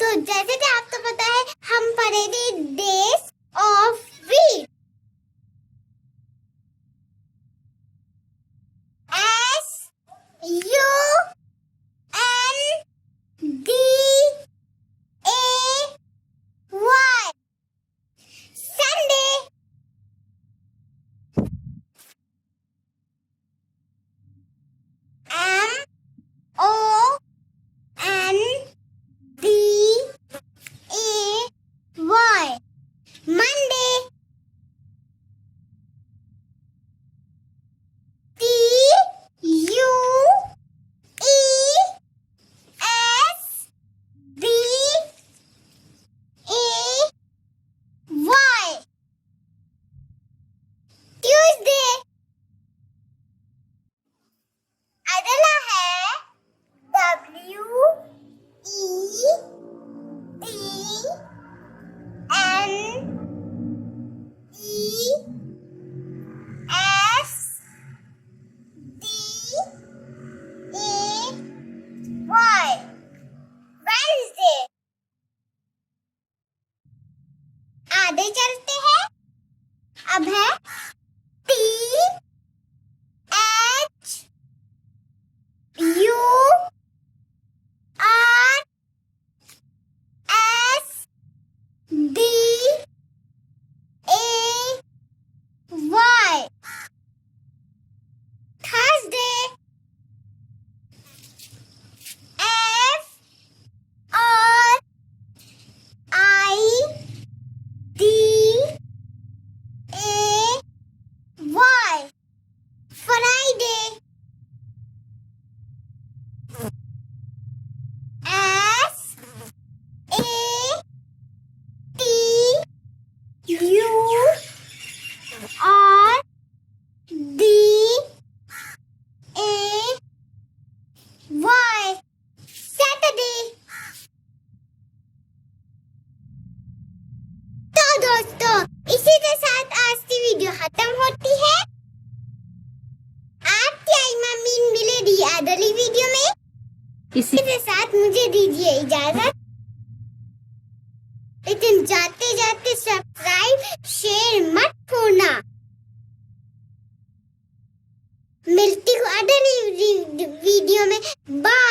तो जैसे कि आपको पता है हम पढ़े थे days of week. SUNDAY, Sunday. MONDAY, Monday. TUSDAY, Tuesday. अगला है WEDNESDAY, Wednesday. आगे चलते हैं। अब है THURSDAY, Thursday. FRIDAY, Friday. SATURDAY, Saturday. तो दोस्तों इसी के साथ आज की वीडियो खत्म होती है। आपकी आइमा अमीन मिलेगी अगली वीडियो में। इसी के साथ मुझे दीजिए इजाजत, लेकिन जाते जाते सब्सक्राइब शेयर मत छोड़ना। मिलती हूँ अगली वीडियो में। बाय।